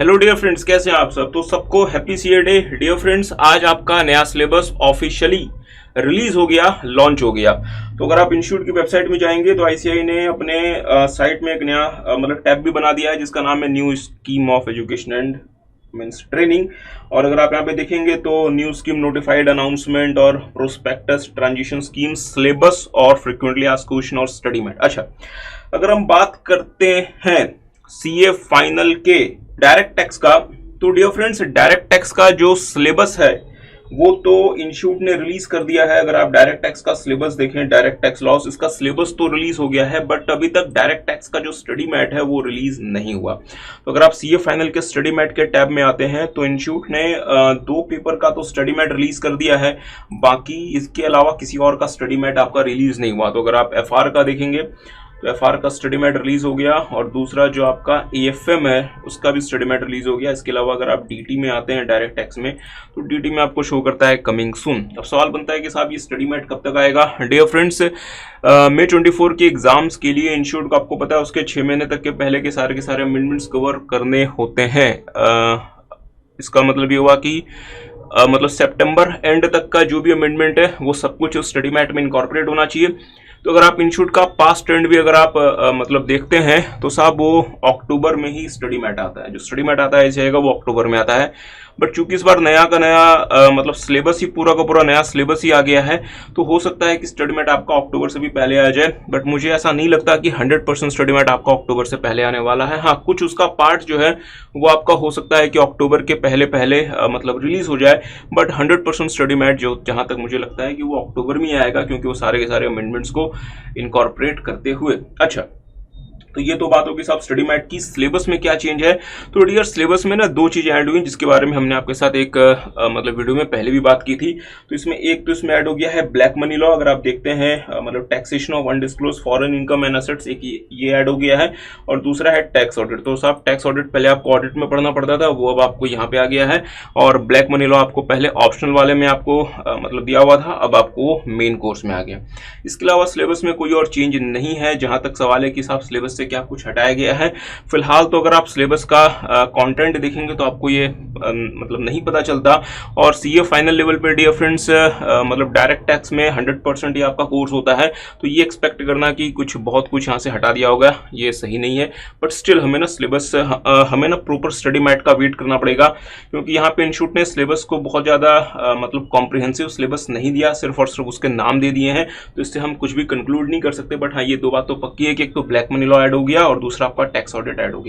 Hello dear friends, कैसे हैं आप सब। तो सबको happy CA day. Dear friends, आज आपका नया सिलेबस ऑफिशियली रिलीज हो गया, लॉन्च हो गया। तो अगर आप इंस्टीट्यूट की वेबसाइट में जाएंगे तो आईसीएआई ने अपने साइट में एक नया मतलब टैब भी बना दिया है जिसका नाम है new scheme of education and means training. और अगर आप यहाँ पे देखेंगे तो न्यू स्कीम नोटिफाइड अनाउंसमेंट और प्रोस्पेक्टस ट्रांजिशन स्कीम सिलेबस और फ्रिक्वेंटली आस्क्ड क्वेश्चन और स्टडी मैट। अच्छा, अगर हम बात करते हैं सीए फाइनल के डायरेक्ट टैक्स का, तो डियर फ्रेंड्स डायरेक्ट टैक्स का जो सिलेबस है वो तो इंस्टीट्यूट ने रिलीज कर दिया है। अगर आप डायरेक्ट टैक्स का सिलेबस देखें, डायरेक्ट टैक्स लॉस, इसका सिलेबस तो रिलीज हो गया है, बट अभी तक डायरेक्ट टैक्स का जो स्टडी मैट है वो रिलीज नहीं हुआ। तो अगर आप सीए फाइनल के स्टडी मैट के टैब में आते हैं तो इंस्टीट्यूट ने 2 पेपर का तो स्टडी मैट रिलीज कर दिया है, बाकी इसके अलावा किसी और का स्टडी मैट आपका रिलीज नहीं हुआ। तो अगर आप एफआर का देखेंगे तो एफआर का स्टडी मैट रिलीज हो गया, और दूसरा जो आपका एएफएम है उसका भी स्टडी मैट रिलीज हो गया। इसके अलावा अगर आप डीटी में आते हैं डायरेक्ट टैक्स में, तो डीटी में आपको शो करता है कमिंग सून। अब सवाल बनता है कि साहब ये स्टडी मैट कब तक आएगा। डियर फ्रेंड्स, मई 24 के एग्जाम्स के लिए इंस्टीट्यूट को आपको पता है उसके 6 महीने तक के पहले के सारे अमेंडमेंट्स कवर करने होते हैं। इसका मतलब ये हुआ कि मतलब सितंबर एंड तक का जो भी अमेंडमेंट है वो सब कुछ उस स्टडी मैट में इनकॉर्पोरेट होना चाहिए। तो अगर आप इंस्टीट्यूट का पास्ट ट्रेंड भी अगर आप मतलब देखते हैं तो साहब वो अक्टूबर में ही स्टडी मैट आता है। जो स्टडी मैट आता है जाएगा वो अक्टूबर में आता है, बट चूंकि इस बार नया का नया मतलब सिलेबस ही पूरा का पूरा नया सिलेबस ही आ गया है, तो हो सकता है कि स्टडी मैट आपका अक्टूबर से भी पहले आ जाए। बट मुझे ऐसा नहीं लगता कि 100% स्टडी मैट आपका अक्टूबर से पहले आने वाला है। हाँ, कुछ उसका पार्ट जो है वो आपका हो सकता है कि अक्टूबर के पहले पहले मतलब रिलीज हो जाए, बट 100% स्टडी मैट जो जहां तक मुझे लगता है कि वो अक्टूबर में आएगा, क्योंकि वो सारे के सारे अमेंडमेंट्स को इनकॉर्पोरेट करते हुए। अच्छा, तो ये तो बात होगी साहब स्टडी मैट की। सिलेबस में क्या चेंज है, तो डियर सिलेबस में ना 2 चीजें ऐड हुई जिसके बारे में हमने आपके साथ एक मतलब वीडियो में पहले भी बात की थी। तो इसमें एक तो इसमें ऐड हो गया है ब्लैक मनी लॉ। अगर आप देखते हैं मतलब taxation of undisclosed foreign income and assets, एक ये ऐड हो गया है, और दूसरा है टैक्स ऑडिट। तो साहब टैक्स ऑडिट पहले आपको ऑडिट में पढ़ना पड़ता था, वो अब आपको यहाँ पे आ गया है, और ब्लैक मनी लॉ आपको पहले ऑप्शनल वाले में आपको मतलब दिया हुआ था, अब आपको मेन कोर्स में आ गया। इसके अलावा सिलेबस में कोई और चेंज नहीं है। जहां तक सवाल है कि साहब सिलेबस से क्या कुछ हटाया गया है, फिलहाल तो अगर आप सिलेबस का कंटेंट देखेंगे तो आपको ये मतलब नहीं पता चलता। और सीए फाइनल लेवल पे डियर फ्रेंड्स मतलब डायरेक्ट टैक्स में 100% ही आपका कोर्स होता है, तो ये एक्सपेक्ट करना कि कुछ बहुत कुछ यहाँ से हटा दिया होगा, ये सही नहीं है। बट स्टिल हमें ना सिलेबस हमें ना प्रॉपर स्टडी मैट का वेट करना पड़ेगा, क्योंकि यहाँ पे इंस्टीट्यूट ने सिलेबस को बहुत ज़्यादा मतलब कॉम्प्रिहेंसिव सिलेबस नहीं दिया, सिर्फ और सिर्फ उसके नाम दे दिए हैं, तो इससे हम कुछ भी कंक्लूड नहीं कर सकते। बट हाँ, ये 2 बात तो पक्की है कि एक तो ब्लैक मनी लॉ ऐड हो गया और दूसरा आपका टैक्स ऑडिट ऐड हो गया।